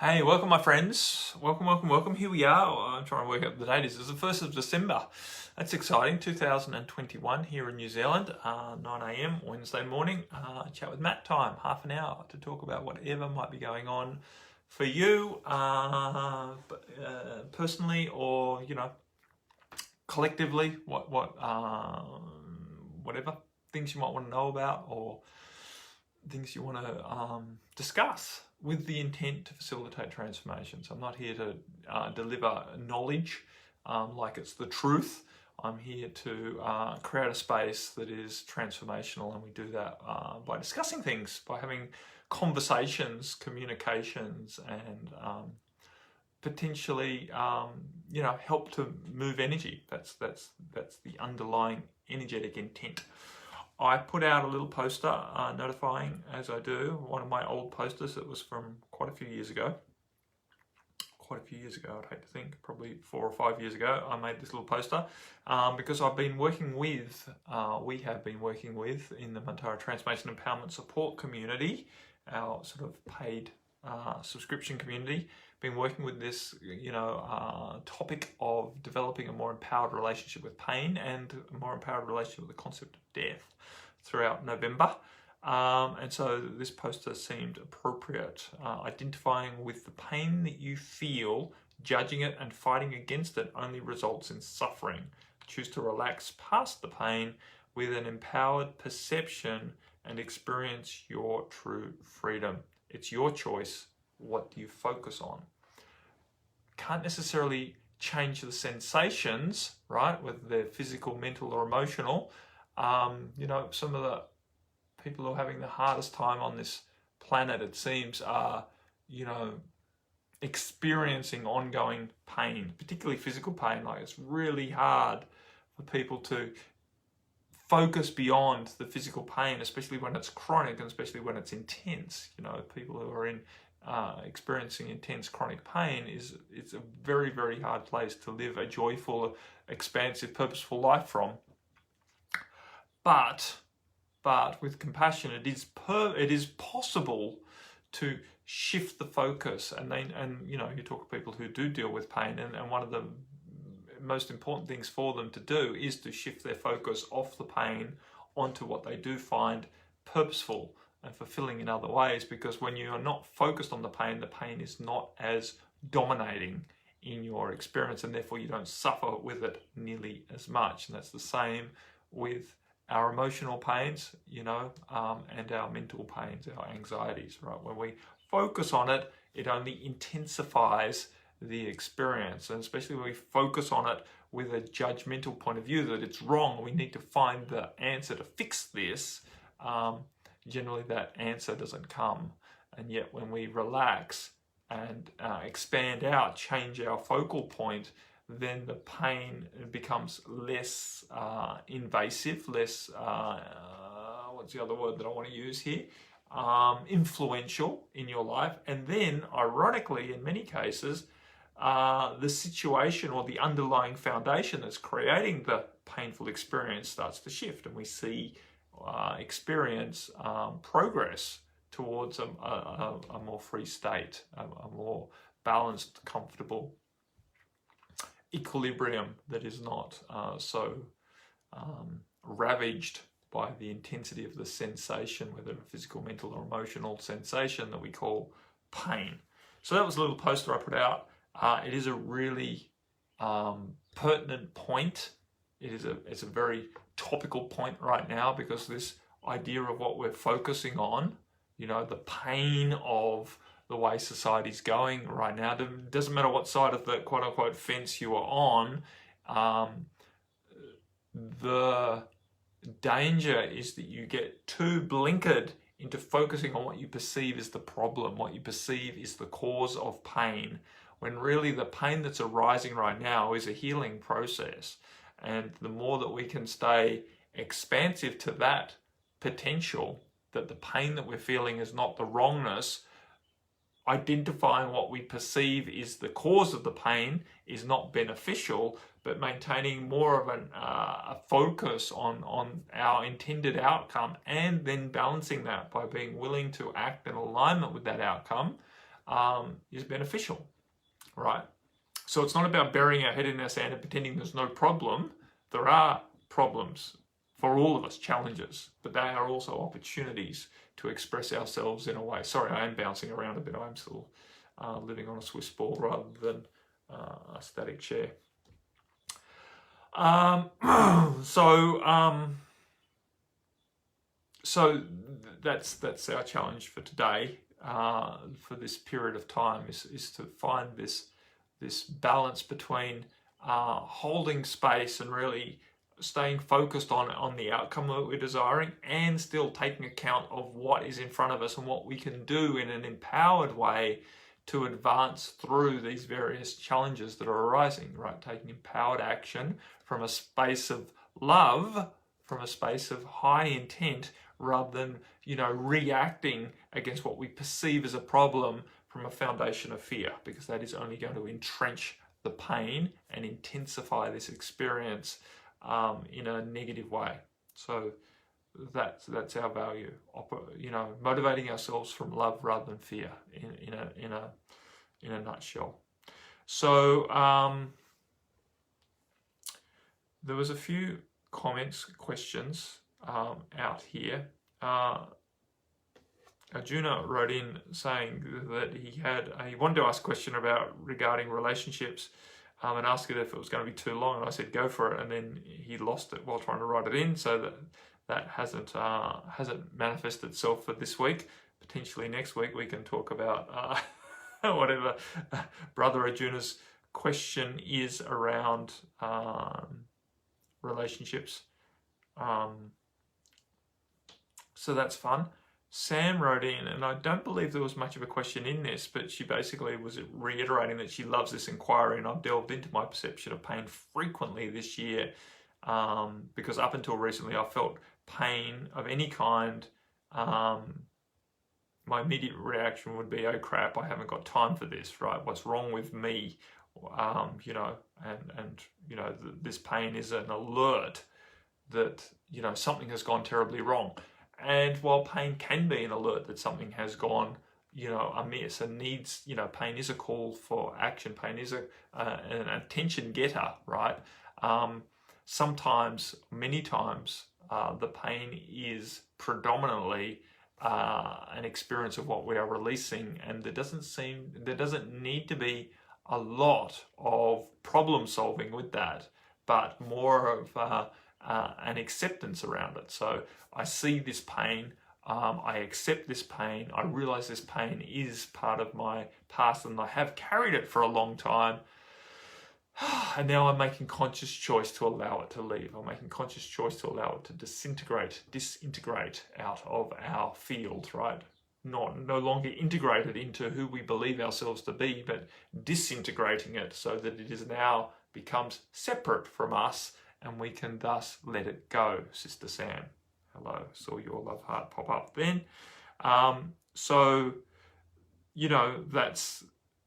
Hey, welcome my friends. Welcome. Here we are. I'm trying to work out the date. It's the 1st of December. That's exciting. 2021 here in New Zealand. 9 a.m. Wednesday morning. Chat with Matt time. Half an hour to talk about whatever might be going on for you, personally or, collectively. Whatever things you might want to know about or things you want to discuss with the intent to facilitate transformation. So I'm not here to deliver knowledge like it's the truth. I'm here to create a space that is transformational, and we do that by discussing things, by having conversations, communications, and potentially help to move energy. That's the underlying energetic intent. I put out a little poster notifying, as I do, one of my old posters that was from quite a few years ago. I'd hate to think, probably 4 or 5 years ago, I made this little poster because we have been working with in the Mantara Transformation Empowerment Support community, our sort of paid subscription community, been working with this, topic of developing a more empowered relationship with pain and a more empowered relationship with the concept of death throughout November. And so this poster seemed appropriate. Identifying with the pain that you feel, judging it and fighting against it only results in suffering. Choose to relax past the pain with an empowered perception and experience your true freedom. It's your choice. What do you focus on? Can't necessarily change the sensations, right? Whether they're physical, mental, or emotional. Some of the people who are having the hardest time on this planet, it seems, are, experiencing ongoing pain, particularly physical pain. Like, it's really hard for people to focus beyond the physical pain, especially when it's chronic and especially when it's intense. People who are experiencing intense chronic pain, it's a very, very hard place to live a joyful, expansive, purposeful life from. But with compassion, it is possible to shift the focus. And you talk to people who do deal with pain, and one of the most important things for them to do is to shift their focus off the pain onto what they do find purposeful and fulfilling in other ways. Because when you are not focused on the pain is not as dominating in your experience, and therefore you don't suffer with it nearly as much. And that's the same with our emotional pains, and our mental pains, our anxieties, right? When we focus on it, it only intensifies the experience. And especially when we focus on it with a judgmental point of view that it's wrong, we need to find the answer to fix this. Generally that answer doesn't come. And yet when we relax and expand out, change our focal point, then the pain becomes less invasive, less, what's the other word that I want to use here? Influential in your life. And then, ironically, in many cases, the situation or the underlying foundation that's creating the painful experience starts to shift, and we see experience progress towards a more free state, a more balanced, comfortable equilibrium that is not so ravaged by the intensity of the sensation, whether a physical, mental, or emotional sensation that we call pain. So that was a little poster I put out. It is a really pertinent point. It's a very topical point right now, because this idea of what we're focusing on, the pain of the way society's going right now, doesn't matter what side of the quote-unquote fence you are on, the danger is that you get too blinkered into focusing on what you perceive is the problem, what you perceive is the cause of pain, when really the pain that's arising right now is a healing process. And the more that we can stay expansive to that potential, that the pain that we're feeling is not the wrongness, identifying what we perceive is the cause of the pain is not beneficial, but maintaining more of a focus on our intended outcome, and then balancing that by being willing to act in alignment with that outcome, is beneficial, right? So it's not about burying our head in our sand and pretending there's no problem. There are problems for all of us, challenges, but they are also opportunities to express ourselves in a way. Sorry, I am bouncing around a bit. I'm still living on a Swiss ball rather than a static chair. So that's our challenge for today, for this period of time, is to find this balance between holding space and really staying focused on the outcome that we're desiring, and still taking account of what is in front of us and what we can do in an empowered way to advance through these various challenges that are arising, right? Taking empowered action from a space of love, from a space of high intent, rather than, reacting against what we perceive as a problem from a foundation of fear, because that is only going to entrench the pain and intensify this experience in a negative way. So that's our value, motivating ourselves from love rather than fear, in a nutshell. So there was a few questions out here. Arjuna wrote in saying that he wanted to ask a question regarding relationships, and asked it if it was going to be too long, and I said go for it, and then he lost it while trying to write it in, so that hasn't manifested itself for this week. Potentially next week we can talk about whatever Brother Arjuna's question is around relationships. So that's fun. Sam wrote in, and I don't believe there was much of a question in this, but she basically was reiterating that she loves this inquiry, and I've delved into my perception of pain frequently this year, because up until recently I felt pain of any kind. My immediate reaction would be, oh crap, I haven't got time for this, right? What's wrong with me? This pain is an alert that, something has gone terribly wrong. And while pain can be an alert that something has gone, amiss and needs, pain is a call for action. Pain is an attention getter, right? Sometimes, many times, the pain is predominantly an experience of what we are releasing, and there doesn't need to be a lot of problem solving with that, but more of an acceptance around it. So I see this pain, I accept this pain, I realize this pain is part of my past and I have carried it for a long time, and now I'm making conscious choice to allow it to leave. I'm making conscious choice to allow it to disintegrate out of our field, right? No longer integrated into who we believe ourselves to be, but disintegrating it so that it is now becomes separate from us, and we can thus let it go. Sister Sam, hello, saw your love heart pop up then.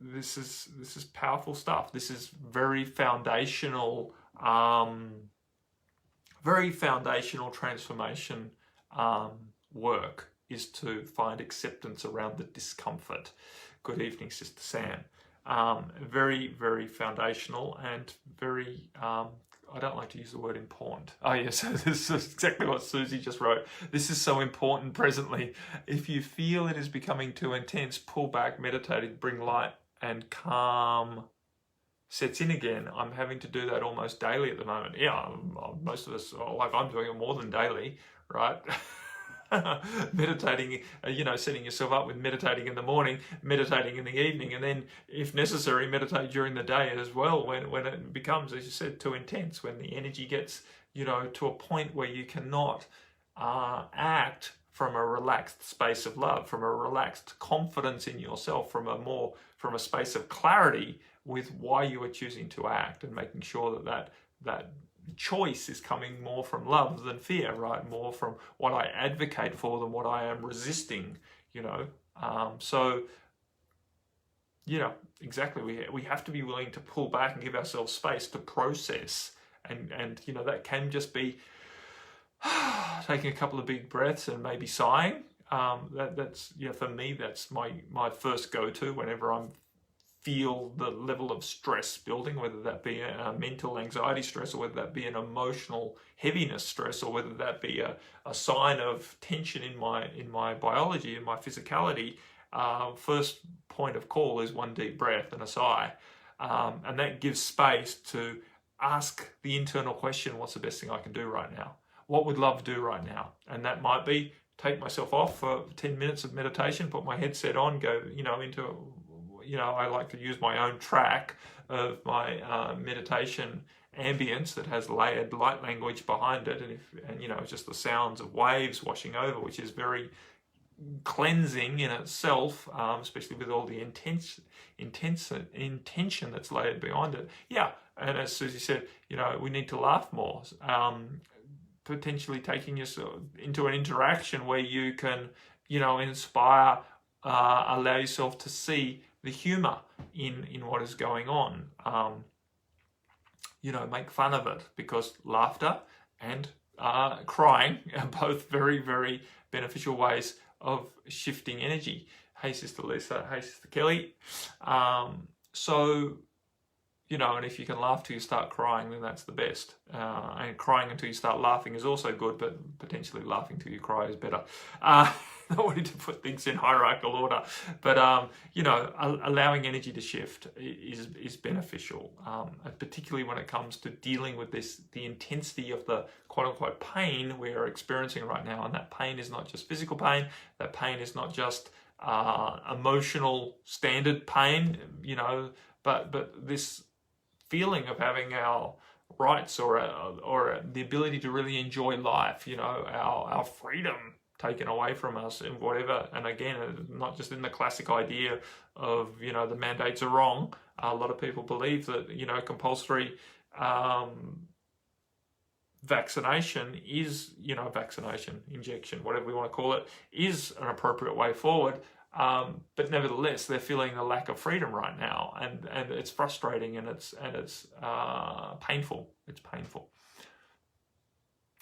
This is powerful stuff. This is very foundational transformation work, is to find acceptance around the discomfort. Good evening, Sister Sam. Very, very foundational and very, I don't like to use the word important. Oh yes, this is exactly what Susie just wrote. This is so important presently. If you feel it is becoming too intense, pull back, meditate, bring light and calm sets in again. I'm having to do that almost daily at the moment. Yeah, most of us, I'm doing it more than daily, right? Meditating, setting yourself up with meditating in the morning, meditating in the evening, and then if necessary meditate during the day as well when it becomes, as you said, too intense, when the energy gets to a point where you cannot act from a relaxed space of love, from a relaxed confidence in yourself, from a space of clarity with why you are choosing to act, and making sure that choice is coming more from love than fear, right? More from what I advocate for than what I am resisting, exactly. We have to be willing to pull back and give ourselves space to process, and that can just be taking a couple of big breaths and maybe sighing, That's for me, that's my first go-to whenever I feel the level of stress building, whether that be a mental anxiety stress, or whether that be an emotional heaviness stress, or whether that be a sign of tension in my biology, in my physicality. First point of call is one deep breath and a sigh, and that gives space to ask the internal question: what's the best thing I can do right now? What would love do right now? And that might be take myself off for 10 minutes of meditation, put my headset on, go into I like to use my own track of my meditation ambience that has layered light language behind it, and just the sounds of waves washing over, which is very cleansing in itself, especially with all the intention that's layered behind it. Yeah, and as Susie said, we need to laugh more. Potentially taking yourself into an interaction where you can, inspire, allow yourself to see the humor in what is going on. Make fun of it, because laughter and crying are both very, very beneficial ways of shifting energy. Hey, Sister Lisa. Hey, Sister Kelly. And if you can laugh till you start crying, then that's the best. And crying until you start laughing is also good, but potentially laughing till you cry is better. Not wanting to put things in hierarchical order, but allowing energy to shift is beneficial, particularly when it comes to dealing with the intensity of the quote-unquote pain we're experiencing right now. And that pain is not just physical pain. That pain is not just emotional standard pain, but this feeling of having our rights or the ability to really enjoy life, our freedom taken away from us and whatever. And again, not just in the classic idea of, the mandates are wrong. A lot of people believe that, compulsory vaccination is, vaccination, injection, whatever we want to call it, is an appropriate way forward. But nevertheless, they're feeling a lack of freedom right now, and it's frustrating, and it's painful. It's painful.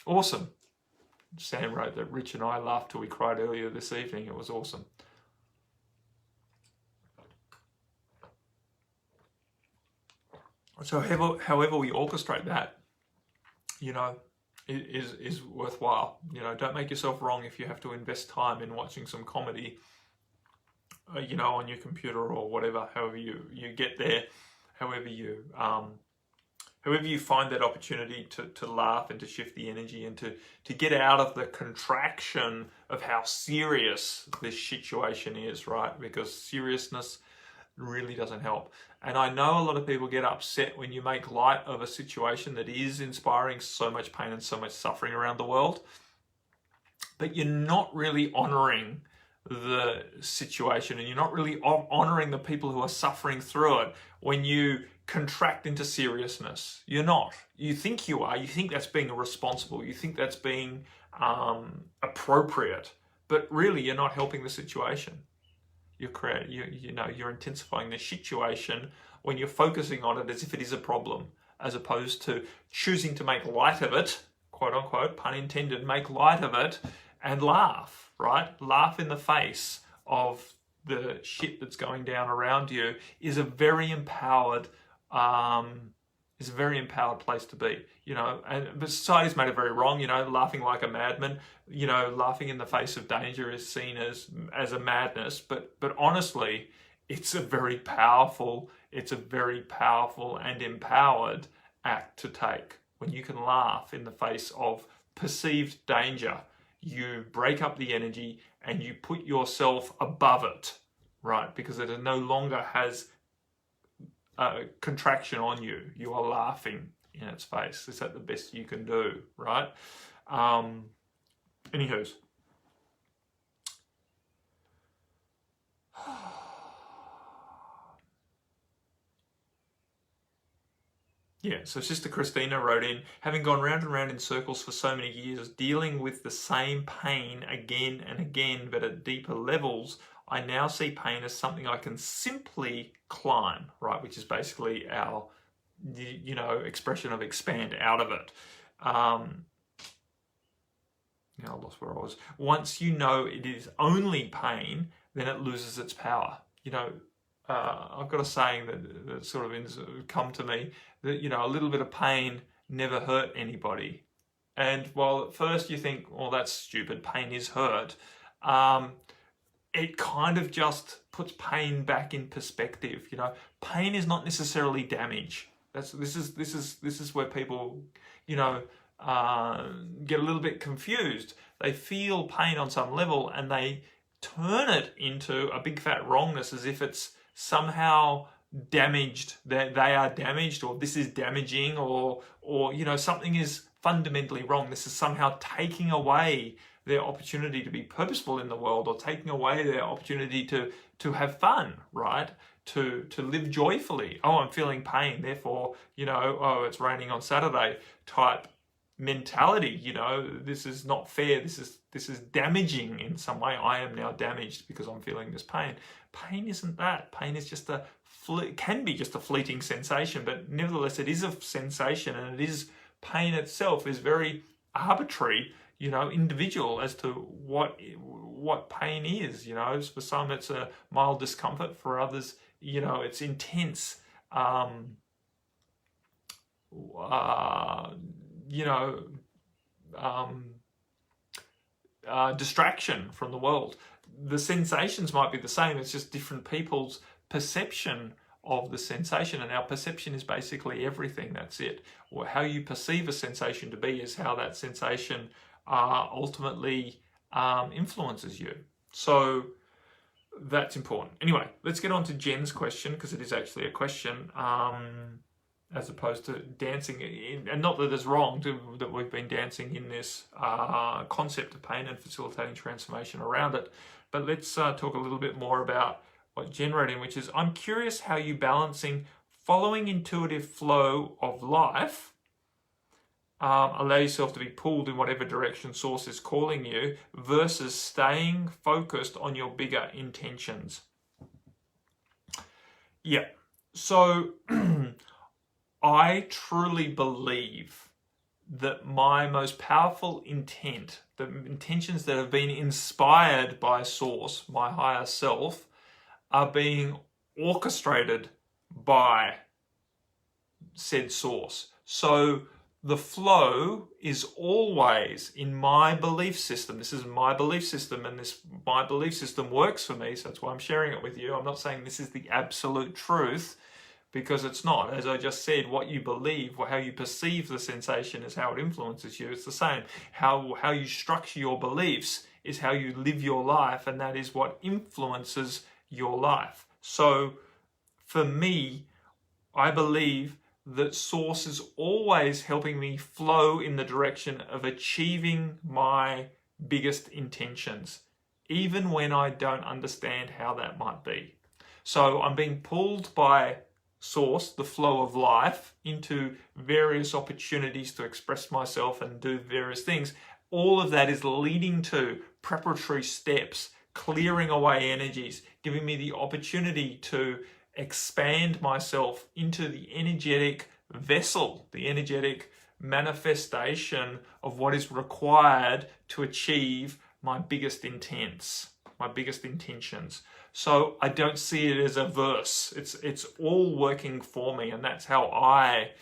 Awesome. Sam wrote that Rich and I laughed till we cried earlier this evening. It was awesome. So however we orchestrate that, is worthwhile. Don't make yourself wrong if you have to invest time in watching some comedy, on your computer or whatever, however you get there, however you find that opportunity to laugh and to shift the energy and to get out of the contraction of how serious this situation is, right? Because seriousness really doesn't help. And I know a lot of people get upset when you make light of a situation that is inspiring so much pain and so much suffering around the world, but you're not really honoring the situation, and you're not really honoring the people who are suffering through it when you contract into seriousness. You're not. You think you are. You think that's being responsible. You think that's being appropriate, but really you're not helping the situation. You're intensifying the situation when you're focusing on it as if it is a problem, as opposed to choosing to make light of it, quote unquote, pun intended, make light of it and laugh. Right? Laugh in the face of the shit that's going down around you is a very empowered place to be, but society's made it very wrong, laughing like a madman, laughing in the face of danger is seen as a madness, but honestly, it's a very powerful and empowered act to take. When you can laugh in the face of perceived danger, you break up the energy and you put yourself above it, right? Because it no longer has a contraction on you. You are laughing in its face. Is that the best you can do, right? Anywho's. Yeah, so Sister Christina wrote in, having gone round and round in circles for so many years, dealing with the same pain again and again, but at deeper levels, I now see pain as something I can simply climb, right? Which is basically our, expression of expand out of it. Now I lost where I was. Once you know it is only pain, then it loses its power. You know, I've got a saying that sort of come to me that, you know, a little bit of pain never hurt anybody. And while at first you think, well, that's stupid, pain is hurt, it kind of just puts pain back in perspective. You know, pain is not necessarily damage. This is where people, you know, get a little bit confused. They feel pain on some level and they turn it into a big fat wrongness, as if it's somehow damaged, that they are damaged, or this is damaging, or you know, something is fundamentally wrong. This is somehow taking away their opportunity to be purposeful in the world, or taking away their opportunity to have fun, right? To live joyfully. Oh, I'm feeling pain, therefore, you know, oh, it's raining on Saturday type mentality. You know, this is not fair. This is damaging in some way. I am now damaged because I'm feeling this pain. Pain isn't that. Pain is just can be just a fleeting sensation, but nevertheless, it is a sensation, and it is, pain itself is very arbitrary, you know, individual as to what pain is. You know, for some it's a mild discomfort, for others, you know, it's intense, you know, distraction from the world. The sensations might be the same, it's just different people's perception of the sensation, and our perception is basically everything. That's it. Or how you perceive a sensation to be is how that sensation ultimately influences you. So that's important. Anyway, let's get on to Jen's question, because it is actually a question, as opposed to dancing in, and not that it's wrong that we've been dancing in this concept of pain and facilitating transformation around it. But let's talk a little bit more about what Jen wrote in, which is, I'm curious how you balancing following intuitive flow of life, allow yourself to be pulled in whatever direction source is calling you, versus staying focused on your bigger intentions. Yeah, so I truly believe that my most powerful intent, the intentions that have been inspired by Source, my higher self, are being orchestrated by said Source. So the flow is always in my belief system. This is my belief system, and my belief system works for me, so that's why I'm sharing it with you. I'm not saying this is the absolute truth, because it's not. As I just said, what you believe, or how you perceive the sensation, is how it influences you. It's the same. How you structure your beliefs is how you live your life, and that is what influences your life. So for me, I believe that Source is always helping me flow in the direction of achieving my biggest intentions, even when I don't understand how that might be. So I'm being pulled by Source, the flow of life, into various opportunities to express myself and do various things. All of that is leading to preparatory steps, clearing away energies, giving me the opportunity to expand myself into the energetic vessel, the energetic manifestation of what is required to achieve my biggest intents, my biggest intentions. So I don't see it as a verse. It's all working for me, and that's how I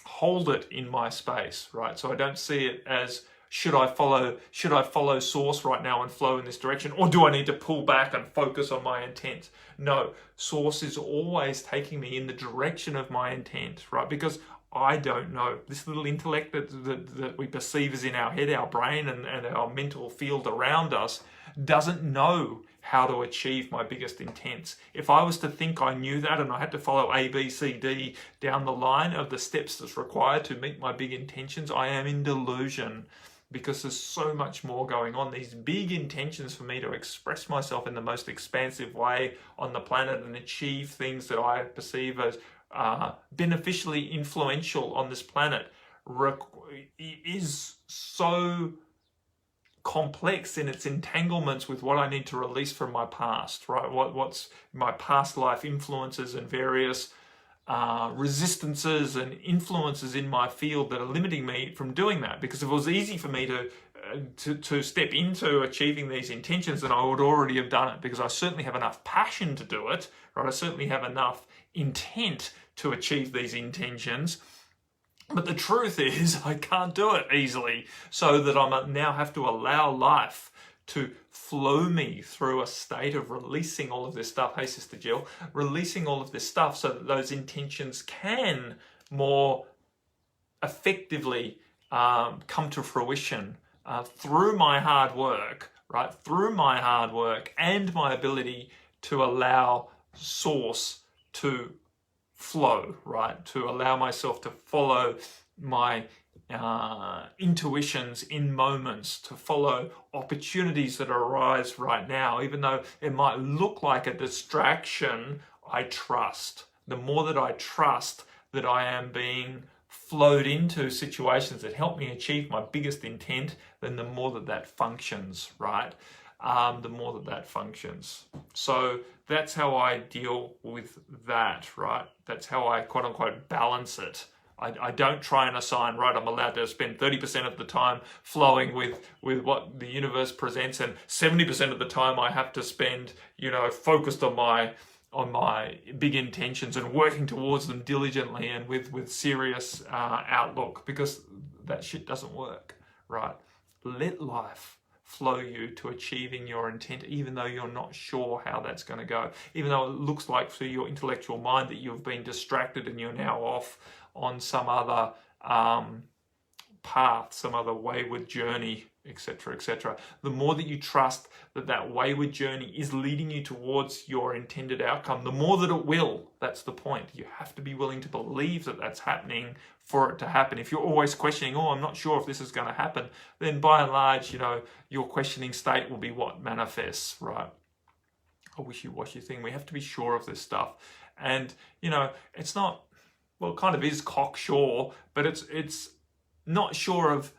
hold it in my space, right? So I don't see it as, should I follow Source right now and flow in this direction, or do I need to pull back and focus on my intent? No, Source is always taking me in the direction of my intent, right? Because I don't know. This little intellect that we perceive as in our head, our brain, and our mental field around us doesn't know how to achieve my biggest intents. If I was to think I knew that and I had to follow A, B, C, D down the line of the steps that's required to meet my big intentions, I am in delusion, because there's so much more going on. These big intentions for me to express myself in the most expansive way on the planet and achieve things that I perceive as beneficially influential on this planet is so complex in its entanglements with what I need to release from my past, right? What's my past life influences and various resistances and influences in my field that are limiting me from doing that. Because if it was easy for me to step into achieving these intentions, then I would already have done it, because I certainly have enough passion to do it, right? I certainly have enough intent to achieve these intentions. But the truth is, I can't do it easily, so that I now have to allow life to flow me through a state of releasing all of this stuff. Hey, Sister Jill, releasing all of this stuff so that those intentions can more effectively come to fruition through my hard work, right? Through my hard work and my ability to allow source to flow, right? To allow myself to follow my intuitions in moments, to follow opportunities that arise right now. Even though it might look like a distraction, I trust. The more that I trust that I am being flowed into situations that help me achieve my biggest intent, then the more that that functions, right? The more that that functions. So that's how I deal with that, right? That's how I quote unquote balance it. I don't try and assign, right, I'm allowed to spend 30% of the time flowing with what the universe presents, and 70% of the time I have to spend, focused on my big intentions and working towards them diligently and with serious outlook, because that shit doesn't work, right? Let life flow you to achieving your intent, even though you're not sure how that's going to go, even though it looks like through your intellectual mind that you've been distracted and you're now off on some other path, some other wayward journey, etc., etc. The more that you trust that that wayward journey is leading you towards your intended outcome, the more that it will. That's the point. You have to be willing to believe that that's happening for it to happen. If you're always questioning, I'm not sure if this is going to happen, then by and large, your questioning state will be what manifests, right? A wishy-washy thing. We have to be sure of this stuff. And, it's not, well, it kind of is cocksure, but it's not sure of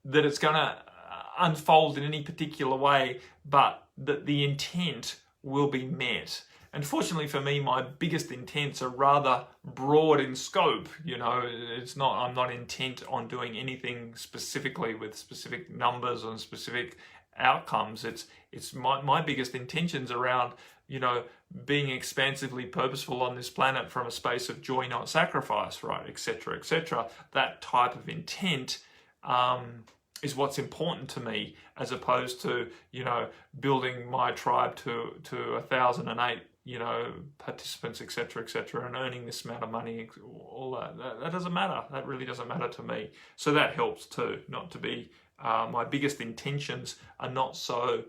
that it's going to unfold in any particular way, but that the intent will be met. And fortunately for me, my biggest intents are rather broad in scope. I'm not intent on doing anything specifically with specific numbers and specific outcomes. It's my biggest intentions around, being expansively purposeful on this planet from a space of joy, not sacrifice, right, etc., etc. That type of intent is what's important to me, as opposed to, building my tribe to 1,008, participants, etc., etc., and earning this amount of money. All that doesn't matter. That really doesn't matter to me. So that helps too, not to be, my biggest intentions are not so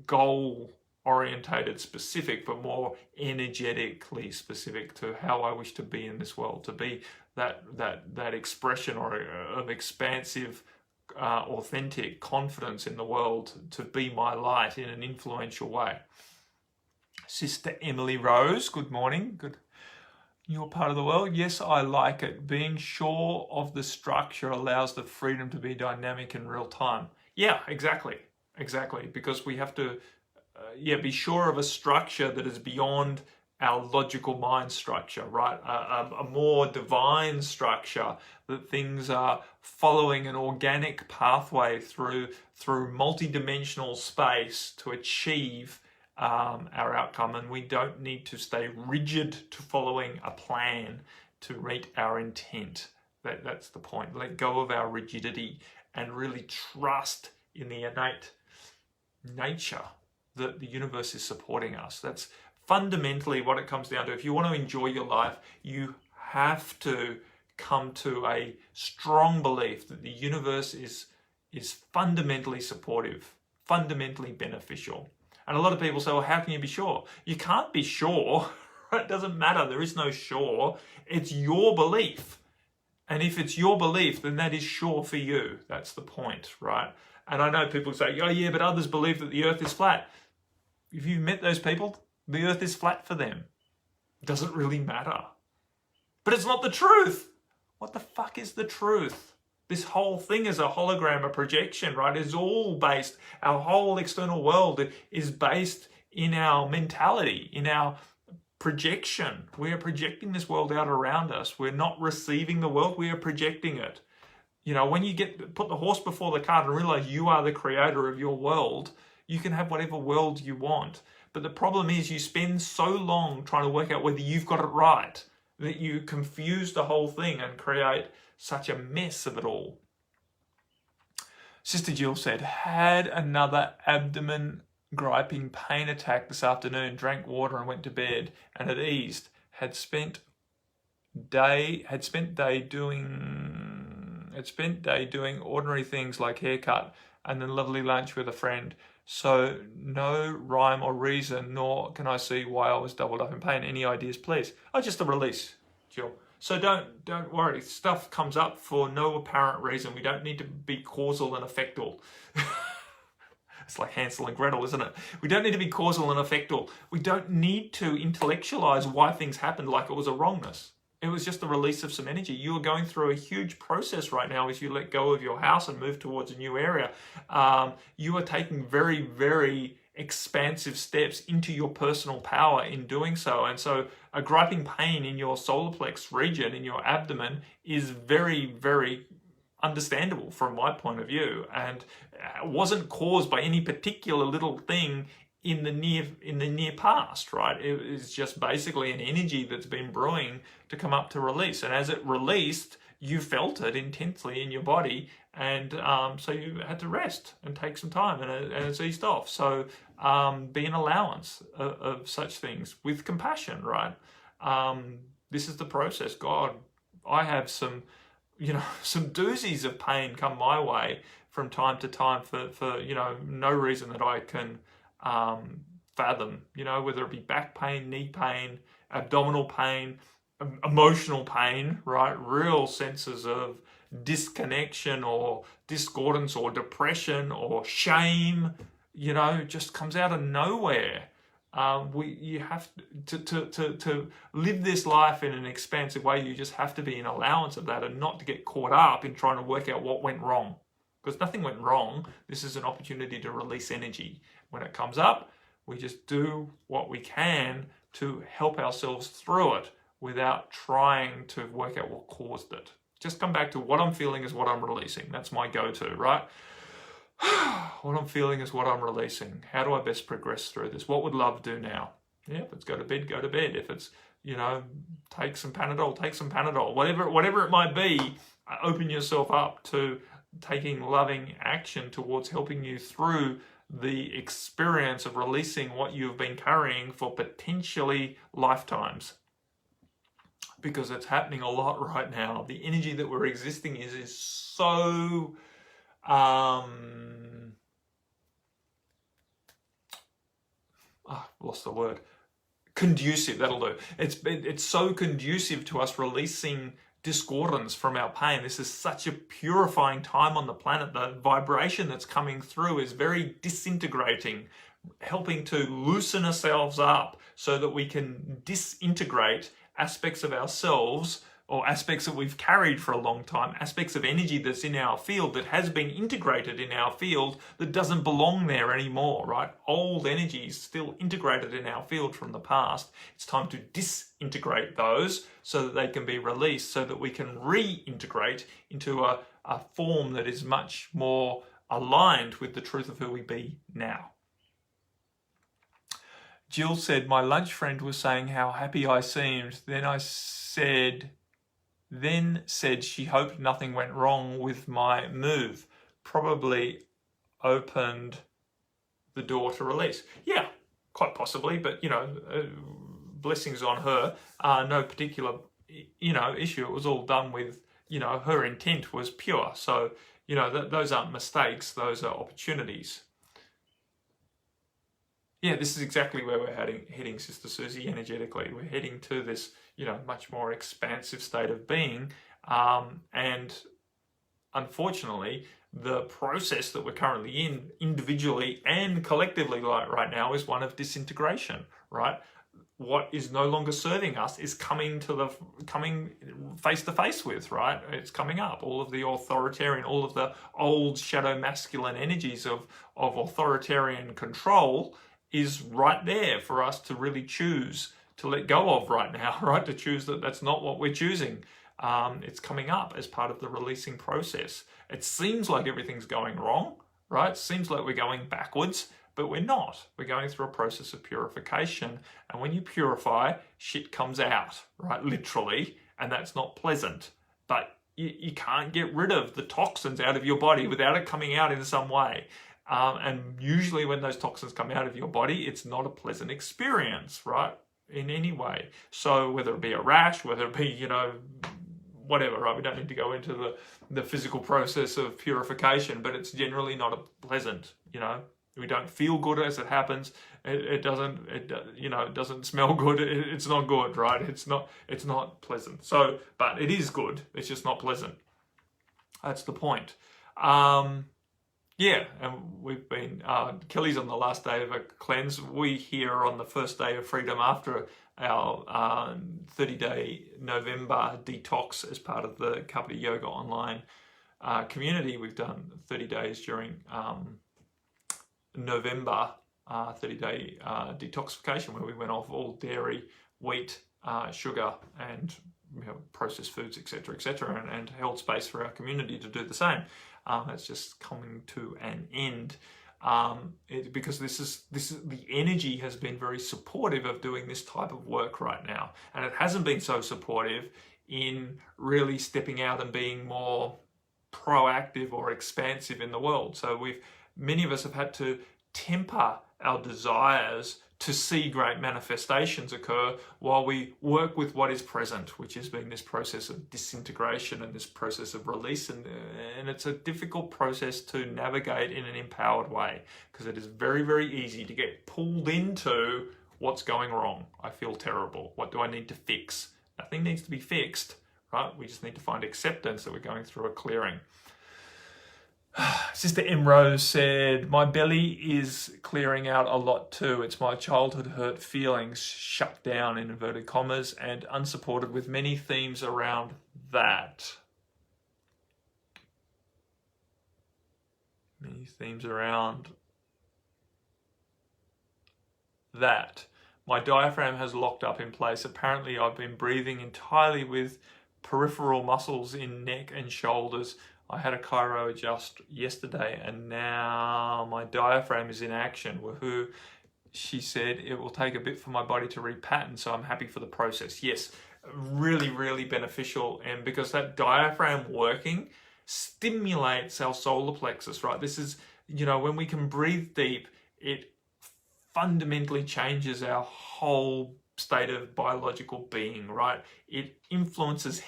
goal orientated specific, but more energetically specific to how I wish to be in this world, to be that expression of expansive, authentic confidence in the world, to be my light in an influential way. Sister Emily Rose, good morning. Good. Your part of the world. Yes, I like it. Being sure of the structure allows the freedom to be dynamic in real time. Yeah, exactly. Because we have to be sure of a structure that is beyond our logical mind structure, right? A more divine structure, that things are following an organic pathway through multi-dimensional space to achieve our outcome, and we don't need to stay rigid to following a plan to meet our intent. That's the point. Let go of our rigidity and really trust in the innate nature that the universe is supporting us. That's fundamentally what it comes down to. If you want to enjoy your life, you have to come to a strong belief that the universe is fundamentally supportive, fundamentally beneficial. And a lot of people say, well, how can you be sure? You can't be sure. It doesn't matter. There is no sure. It's your belief. And if it's your belief, then that is sure for you. That's the point, right? And I know people say, oh yeah, but others believe that the earth is flat. If you've met those people, the earth is flat for them. It doesn't really matter. But it's not the truth. What the fuck is the truth? This whole thing is a hologram, a projection, right? It's all based, our whole external world is based in our mentality, in our projection. We are projecting this world out around us. We're not receiving the world, we are projecting it. You know, when you put the horse before the cart and realize you are the creator of your world, you can have whatever world you want. But the problem is you spend so long trying to work out whether you've got it right that you confuse the whole thing and create such a mess of it all. Sister Jill said, had another abdomen griping pain attack this afternoon, drank water and went to bed, and it eased. Had spent day doing ordinary things like haircut and then lovely lunch with a friend. So no rhyme or reason, nor can I see why I was doubled up in pain. Any ideas, please? Oh, just a release, Jill. So don't worry. Stuff comes up for no apparent reason. We don't need to be causal and effectal. It's like Hansel and Gretel, isn't it? We don't need to be causal and effectal. We don't need to intellectualize why things happened like it was a wrongness. It was just the release of some energy. You are going through a huge process right now as you let go of your house and move towards a new area. You are taking very, very expansive steps into your personal power in doing so. And so a griping pain in your solar plex region, in your abdomen, is very, very understandable from my point of view, and wasn't caused by any particular little thing in the near past, right? It is just basically an energy that's been brewing to come up to release. And as it released, you felt it intensely in your body, and so you had to rest and take some time, and it's eased off. So be an allowance of such things with compassion, right? This is the process. God, I have some doozies of pain come my way from time to time for no reason that I can fathom, whether it be back pain, knee pain, abdominal pain, emotional pain, right? Real senses of disconnection or discordance or depression or shame, just comes out of nowhere. You have to live this life in an expansive way. You just have to be an allowance of that and not to get caught up in trying to work out what went wrong, because nothing went wrong. This is an opportunity to release energy. When it comes up, we just do what we can to help ourselves through it without trying to work out what caused it. Just come back to what I'm feeling is what I'm releasing. That's my go-to, right? What I'm feeling is what I'm releasing. How do I best progress through this? What would love do now? Yeah, if it's go to bed, go to bed. If it's, take some Panadol, take some Panadol. Whatever it might be, open yourself up to taking loving action towards helping you through the experience of releasing what you've been carrying for potentially lifetimes. Because it's happening a lot right now. The energy that we're existing is so lost the word. Conducive, that'll do. It's so conducive to us releasing discordance from our pain. This is such a purifying time on the planet. The vibration that's coming through is very disintegrating, helping to loosen ourselves up so that we can disintegrate aspects of ourselves or aspects that we've carried for a long time, aspects of energy that's in our field that has been integrated in our field that doesn't belong there anymore, right? Old energy is still integrated in our field from the past. It's time to disintegrate those so that they can be released, so that we can reintegrate into a form that is much more aligned with the truth of who we be now. Jill said, my lunch friend was saying how happy I seemed. Then said she hoped nothing went wrong with my move. Probably opened the door to release. Yeah, quite possibly, but blessings on her. No particular issue. It was all done with her intent was pure. So those aren't mistakes. Those are opportunities. Yeah, this is exactly where we're heading, Sister Susie, energetically. We're heading to this, much more expansive state of being. And unfortunately, the process that we're currently in, individually and collectively right now, is one of disintegration, right? What is no longer serving us is coming face to face with, right? It's coming up. All of the authoritarian, all of the old shadow masculine energies of authoritarian control is right there for us to really choose to let go of right now, right? To choose that that's not what we're choosing. It's coming up as part of the releasing process. It seems like everything's going wrong, right? It seems like we're going backwards, but we're not. We're going through a process of purification. And when you purify, shit comes out, right? Literally. And that's not pleasant. But you can't get rid of the toxins out of your body without it coming out in some way. And usually when those toxins come out of your body, it's not a pleasant experience, right? In any way. So whether it be a rash, whether it be, whatever, right? We don't need to go into the physical process of purification, but it's generally not a pleasant, We don't feel good as it happens. It doesn't smell good. It's not good, right? It's not pleasant. So, but it is good. It's just not pleasant. That's the point. Yeah, and we've been, Kelly's on the last day of a cleanse. We here are on the first day of freedom after our 30-day November detox as part of the Kapiti Yoga online community. We've done 30 days during November, 30-day detoxification, where we went off all dairy, wheat, sugar, and processed foods, etc., and held space for our community to do the same. It's just coming to an end because this is the energy has been very supportive of doing this type of work right now, and it hasn't been so supportive in really stepping out and being more proactive or expansive in the world. So many of us have had to temper our desires to see great manifestations occur while we work with what is present, which has been this process of disintegration and this process of release. And it's a difficult process to navigate in an empowered way, because it is very, very easy to get pulled into what's going wrong. I feel terrible. What do I need to fix? Nothing needs to be fixed, right? We just need to find acceptance that we're going through a clearing. Sister M. Rose said, my belly is clearing out a lot too. It's my childhood hurt feelings shut down in inverted commas and unsupported, with many themes around that. Many themes around that. My diaphragm has locked up in place. Apparently I've been breathing entirely with peripheral muscles in neck and shoulders. I had a chiro adjust yesterday and now my diaphragm is in action. Woohoo. She said it will take a bit for my body to repattern, so I'm happy for the process. Yes, really, really beneficial. And because that diaphragm working stimulates our solar plexus, right? This is, when we can breathe deep, it fundamentally changes our whole state of biological being, right? It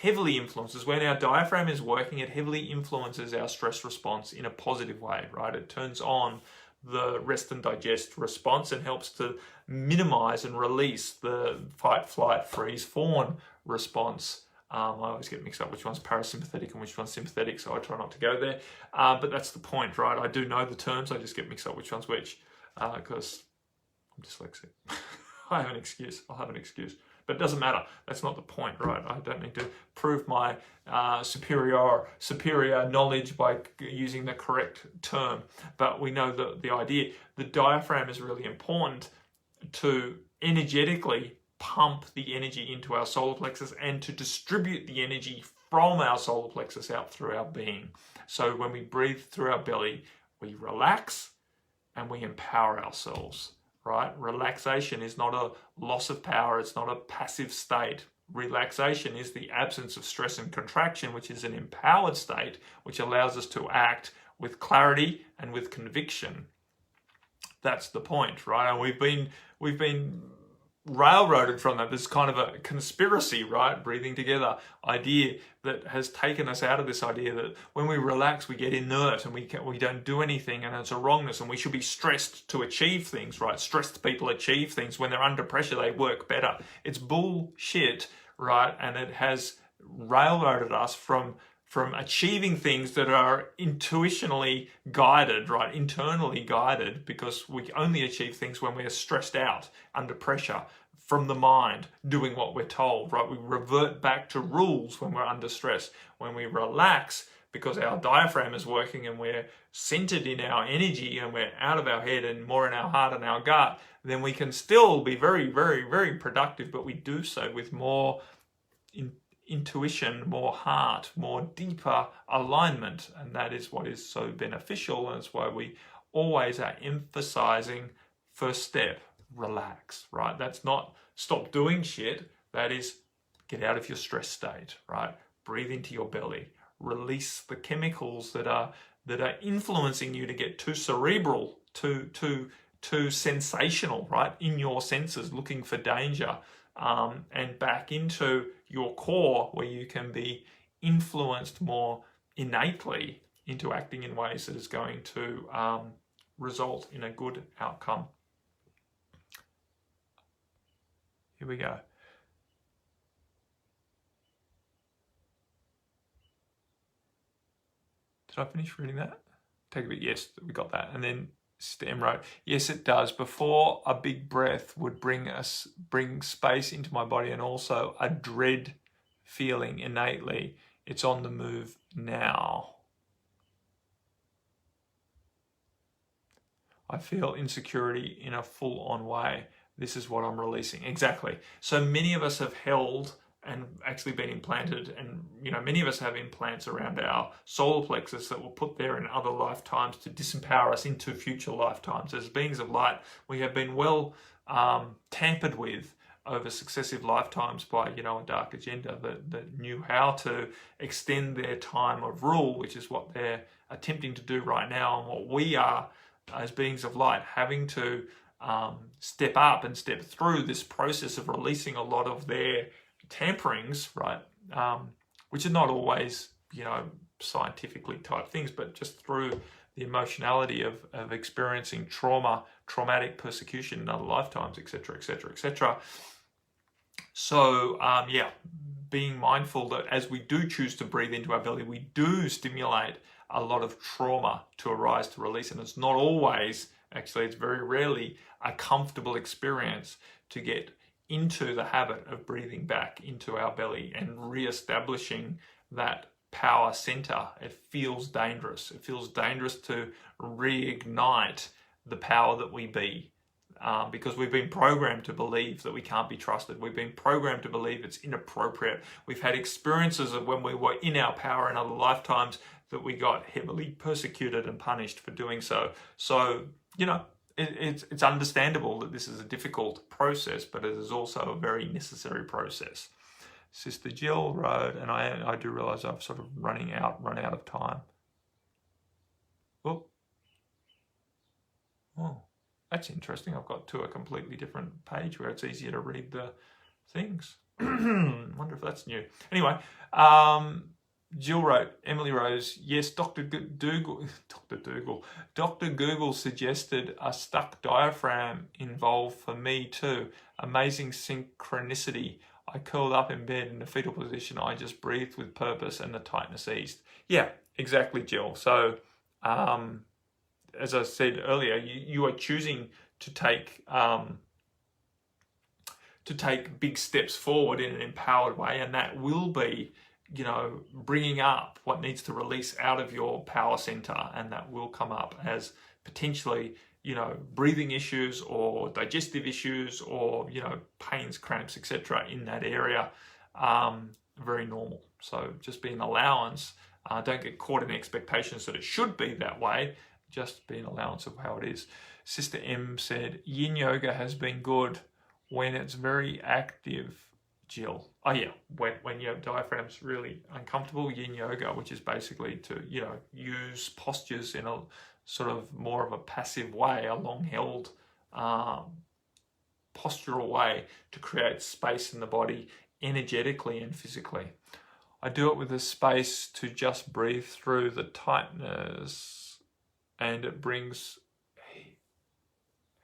heavily influences, when our diaphragm is working, it heavily influences our stress response in a positive way, right? It turns on the rest and digest response and helps to minimize and release the fight, flight, freeze, fawn response. I always get mixed up which one's parasympathetic and which one's sympathetic, so I try not to go there. But that's the point, right? I do know the terms, I just get mixed up which one's which, because I'm dyslexic. I have an excuse. I'll have an excuse. But it doesn't matter. That's not the point, right? I don't need to prove my superior knowledge by using the correct term. But we know the idea. The diaphragm is really important to energetically pump the energy into our solar plexus and to distribute the energy from our solar plexus out through our being. So when we breathe through our belly, we relax and we empower ourselves. Right? Relaxation is not a loss of power. It's not a passive state. Relaxation is the absence of stress and contraction, which is an empowered state, which allows us to act with clarity and with conviction. That's the point, right? And we've been railroaded from that. This kind of a conspiracy, right? Breathing together idea that has taken us out of this idea that when we relax, we get inert and we don't do anything, and it's a wrongness, and we should be stressed to achieve things, right? Stressed people achieve things. When they're under pressure, they work better. It's bullshit, right? And it has railroaded us from achieving things that are intuitionally guided, right? Internally guided, because we only achieve things when we're stressed out, under pressure, from the mind, doing what we're told, right? We revert back to rules when we're under stress. When we relax, because our diaphragm is working and we're centered in our energy and we're out of our head and more in our heart and our gut, then we can still be very, very, very productive, but we do so with more intuition, more heart, more deeper alignment. And that is what is so beneficial. And it's why we always are emphasizing first step, relax, right? That's not stop doing shit. That is get out of your stress state, right? Breathe into your belly, release the chemicals that are influencing you to get too cerebral, too sensational, right? In your senses, looking for danger, and back into your core where you can be influenced more innately into acting in ways that is going to result in a good outcome. Here we go. Did I finish reading that? Take a bit. Yes, we got that. And then Stem wrote, yes, it does. Before, a big breath would bring space into my body and also a dread feeling innately. It's on the move now. I feel insecurity in a full-on way. This is what I'm releasing. Exactly. So many of us have held and actually been implanted, and many of us have implants around our solar plexus that were put there in other lifetimes to disempower us into future lifetimes. As beings of light, we have been well tampered with over successive lifetimes by a dark agenda that knew how to extend their time of rule, which is what they're attempting to do right now, and what we are as beings of light having to step up and step through this process of releasing a lot of their tamperings, right? Which are not always, scientifically type things, but just through the emotionality of experiencing traumatic persecution in other lifetimes, etc., etc., etc. So, being mindful that as we do choose to breathe into our belly, we do stimulate a lot of trauma to arise, to release, and it's not always, actually, it's very rarely a comfortable experience to get into the habit of breathing back into our belly and re-establishing that power center. It feels dangerous. It feels dangerous to reignite the power that we be, because we've been programmed to believe that we can't be trusted. We've been programmed to believe it's inappropriate. We've had experiences of when we were in our power in other lifetimes that we got heavily persecuted and punished for doing so. So, it's understandable that this is a difficult process, but it is also a very necessary process. Sister Jill wrote, and I do realize I've sort of run out of time. Oh, that's interesting. I've got to a completely different page where it's easier to read the things. Wonder if that's new. Anyway, Jill wrote, Emily Rose, yes, Dr. Google suggested a stuck diaphragm involved for me too. Amazing synchronicity. I curled up in bed in a fetal position. I just breathed with purpose and the tightness eased. Yeah, exactly, Jill. So, as I said earlier, you are choosing to take big steps forward in an empowered way, and that will be bringing up what needs to release out of your power center, and that will come up as potentially, breathing issues or digestive issues or, pains, cramps, etc. in that area. Very normal. So just be an allowance. Don't get caught in expectations that it should be that way. Just be an allowance of how it is. Sister M said, yin yoga has been good when it's very active. Jill. Oh yeah, when your diaphragm's really uncomfortable, yin yoga, which is basically to, use postures in a sort of more of a passive way, a long-held postural way to create space in the body energetically and physically. I do it with a space to just breathe through the tightness, and it brings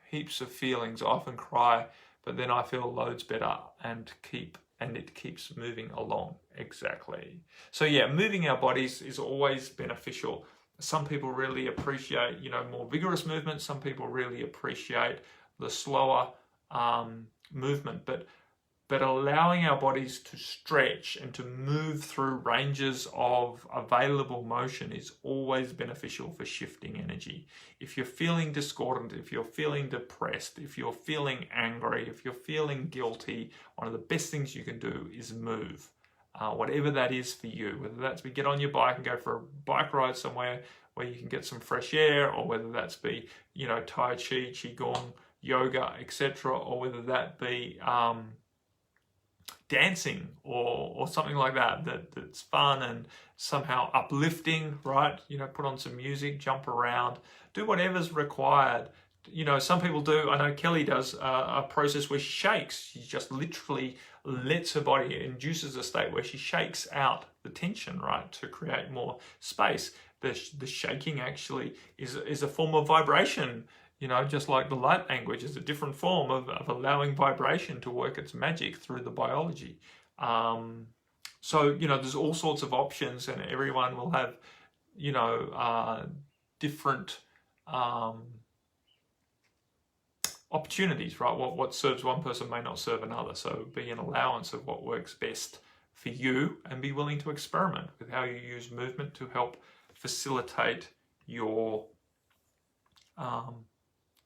heaps of feelings. I often cry, but then I feel loads better and it keeps moving along. Exactly. So yeah, moving our bodies is always beneficial. Some people really appreciate, more vigorous movement. Some people really appreciate the slower movement. But but allowing our bodies to stretch and to move through ranges of available motion is always beneficial for shifting energy. If you're feeling discordant, if you're feeling depressed, if you're feeling angry, if you're feeling guilty, one of the best things you can do is move. Whatever that is for you, whether that's get on your bike and go for a bike ride somewhere where you can get some fresh air, or whether that's be, Tai Chi, Qigong, yoga, etc., or whether that be dancing or something like that's fun and somehow uplifting, right? Put on some music, jump around, do whatever's required. Some people do, I know Kelly does a process where she shakes. She just literally lets her body, induces a state where she shakes out the tension, right, to create more space. The shaking actually is a form of vibration, just like the light language is a different form of allowing vibration to work its magic through the biology. So, there's all sorts of options, and everyone will have, different opportunities, right? What serves one person may not serve another. So be an allowance of what works best for you, and be willing to experiment with how you use movement to help facilitate your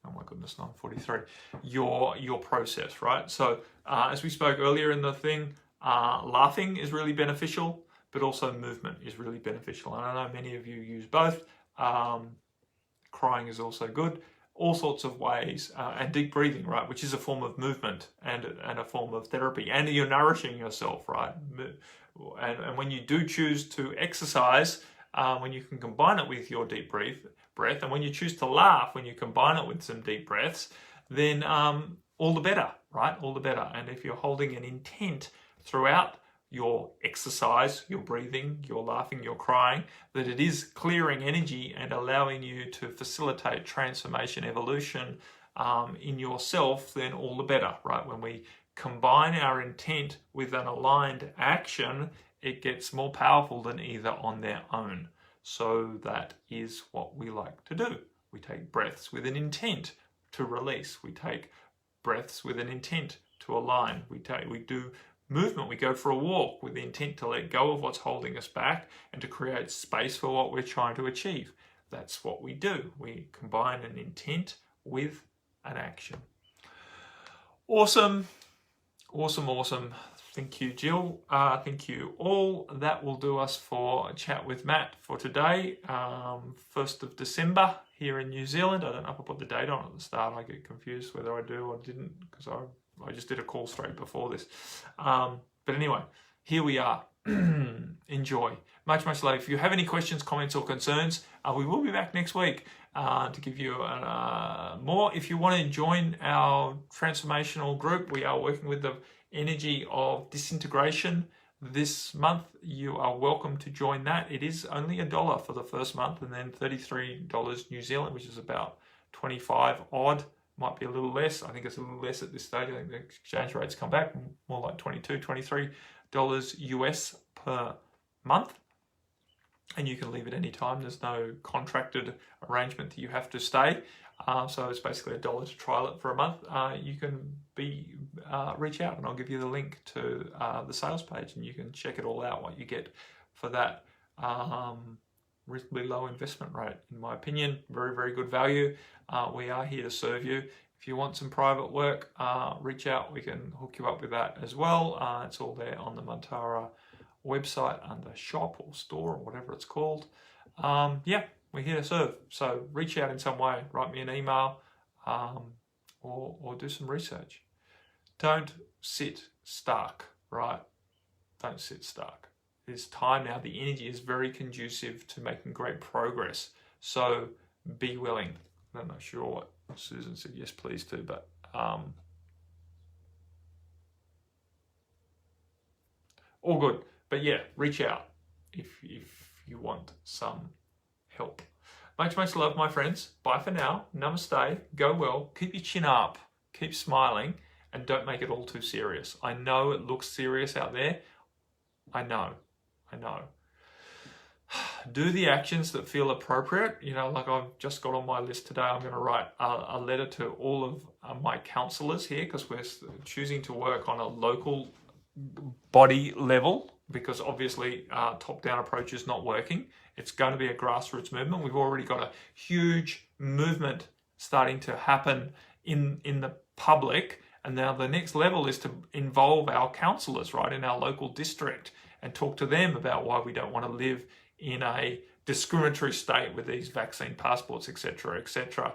oh my goodness, 9:43, your process, right? So as we spoke earlier in the thing, laughing is really beneficial, but also movement is really beneficial. And I know many of you use both. Crying is also good. All sorts of ways, and deep breathing, right, which is a form of movement and a form of therapy, and you're nourishing yourself, right? And when you do choose to exercise, when you can combine it with your deep breath, and when you choose to laugh, when you combine it with some deep breaths, then all the better, right? All the better. And if you're holding an intent throughout your exercise, your breathing, your laughing, your crying, that it is clearing energy and allowing you to facilitate transformation, evolution in yourself, then all the better, right? When we combine our intent with an aligned action, it gets more powerful than either on their own. So that is what we like to do. We take breaths with an intent to release. We take breaths with an intent to align. We do movement. We go for a walk with the intent to let go of what's holding us back and to create space for what we're trying to achieve. That's what we do. We combine an intent with an action. Awesome. Awesome. Thank you, Jill. Thank you all. That will do us for a chat with Matt for today. 1st of December here in New Zealand. I don't know if I put the date on at the start. I get confused whether I do or didn't, because I just did a call straight before this. But anyway, here we are. Enjoy. Much love. If you have any questions, comments or concerns, we will be back next week to give you more. If you want to join our transformational group, we are working with the energy of disintegration this month. You are welcome to join that. It is only $1 for the first month, and then $33 New Zealand, which is about 25 odd. Might be a little less. I think it's a little less at this stage. I think the exchange rates come back more like $22, $23 US per month. And you can leave at any time. There's no contracted arrangement that you have to stay. So it's basically $1 to trial it for a month. You can reach out, and I'll give you the link to the sales page, and you can check it all out, what you get for that reasonably low investment rate. In my opinion, very good value. We are here to serve you. If you want some private work, reach out. We can hook you up with that as well. It's all there on the Montara website under shop or store or whatever it's called. Yeah, we're here to serve. So reach out in some way. Write me an email or do some research. Don't sit stuck, right? Don't sit stuck. It's time now. The energy is very conducive to making great progress. So be willing. I'm not sure what Susan said yes please to, but all good. But yeah, reach out if you want some help. Much love, my friends. Bye for now. Namaste. Go well. Keep your chin up. Keep smiling, and don't make it all too serious. I know it looks serious out there. I know. do the actions that feel appropriate. You know, like I've just got on my list today, I'm going to write a letter to all of my counsellors here, because we're choosing to work on a local body level, because obviously top-down approach is not working. It's going to be a grassroots movement. We've already got a huge movement starting to happen in the public, and now the next level is to involve our counsellors, right, in our local district, and talk to them about why we don't want to live in a discriminatory state with these vaccine passports, etc.,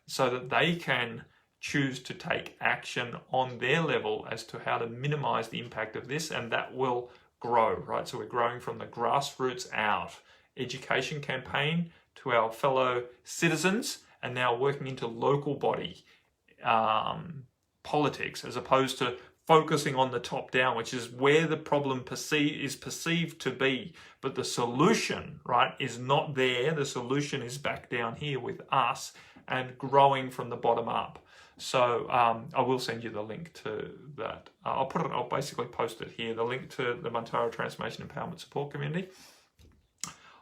so that they can choose to take action on their level as to how to minimize the impact of this, and that will grow, right? So we're growing from the grassroots out. Education campaign to our fellow citizens, and now working into local body politics, as opposed to focusing on the top down, which is where the problem is perceived to be. But the solution, right, is not there. The solution is back down here with us and growing from the bottom up. So I will send you the link to that. I'll basically post it here, the link to the Montaro Transformation Empowerment Support Community.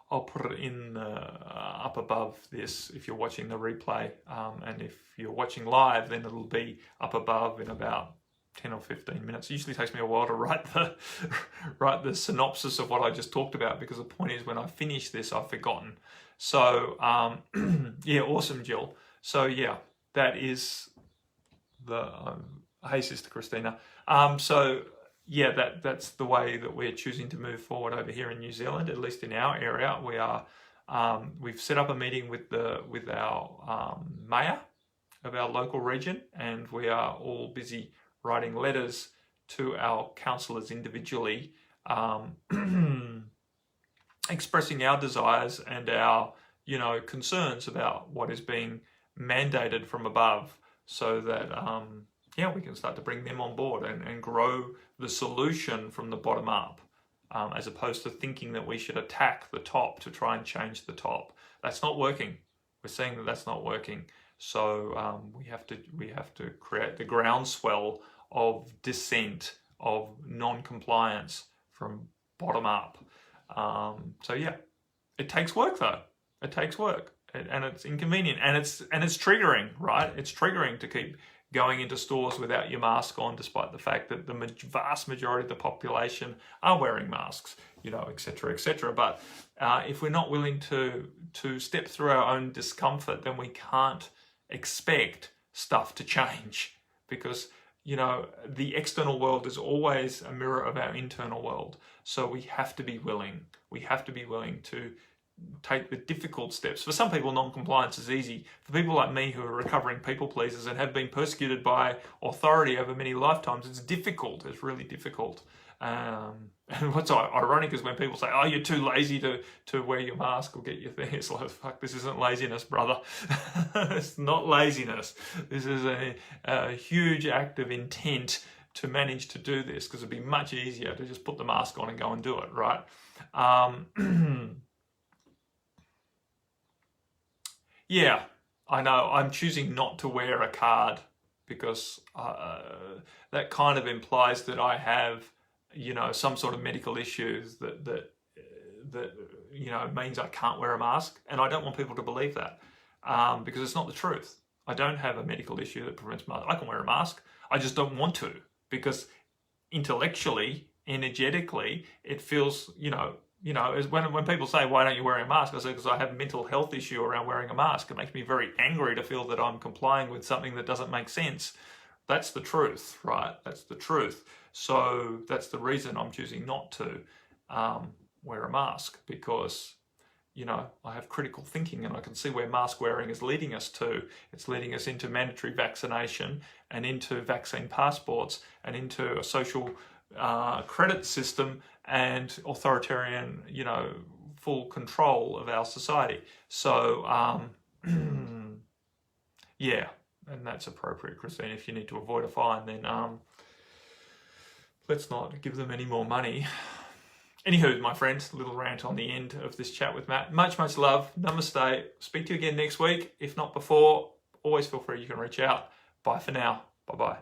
I'll put it in up above this if you're watching the replay, and if you're watching live, then it'll be up above in about 10 or 15 minutes. It usually takes me a while to write the synopsis of what I just talked about, because the point is, when I finish this, I've forgotten. So yeah, awesome, Jill. So yeah, that is the hey, Sister Christina. So yeah, that's the way that we're choosing to move forward over here in New Zealand, at least in our area. We are we've set up a meeting with our mayor of our local region, and we are all busy writing letters to our councillors individually, expressing our desires and our concerns about what is being mandated from above, so that yeah, we can start to bring them on board and grow the solution from the bottom up, as opposed to thinking that we should attack the top to try and change the top. That's not working. We're seeing that that's not working. So we have to create the groundswell of dissent, of non-compliance from bottom up. So yeah, it takes work though. It takes work, and it's inconvenient, and it's triggering, right? It's triggering to keep going into stores without your mask on, despite the fact that the vast majority of the population are wearing masks, etc. But if we're not willing to step through our own discomfort, then we can't expect stuff to change, because the external world is always a mirror of our internal world. So we have to be willing. We have to be willing to take the difficult steps. For some people, non-compliance is easy. For people like me, who are recovering people pleasers and have been persecuted by authority over many lifetimes, it's difficult. It's really difficult. And what's ironic is when people say, "Oh, you're too lazy to wear your mask or get your thing." It's like, fuck, this isn't laziness, brother. It's not laziness. This is a huge act of intent to manage to do this, because it'd be much easier to just put the mask on and go and do it, right? Yeah, I know. I'm choosing not to wear a card, because that kind of implies that I have, some sort of medical issues that means I can't wear a mask, and I don't want people to believe that, because it's not the truth. I don't have a medical issue that prevents mask. I can wear a mask. I just don't want to, because intellectually, energetically, it feels, is when people say, "Why don't you wear a mask?" I say, because I have a mental health issue around wearing a mask. It makes me very angry to feel that I'm complying with something that doesn't make sense. That's the truth, right? That's the truth. So that's the reason I'm choosing not to wear a mask, because, I have critical thinking, and I can see where mask wearing is leading us to. It's leading us into mandatory vaccination, and into vaccine passports, and into a social credit system, and authoritarian, full control of our society. So, yeah, and that's appropriate, Christine. If you need to avoid a fine, then let's not give them any more money. Anywho, my friends, a little rant on the end of this chat with Matt. Much, much love. Namaste. Speak to you again next week. If not before, always feel free. You can reach out. Bye for now. Bye-bye.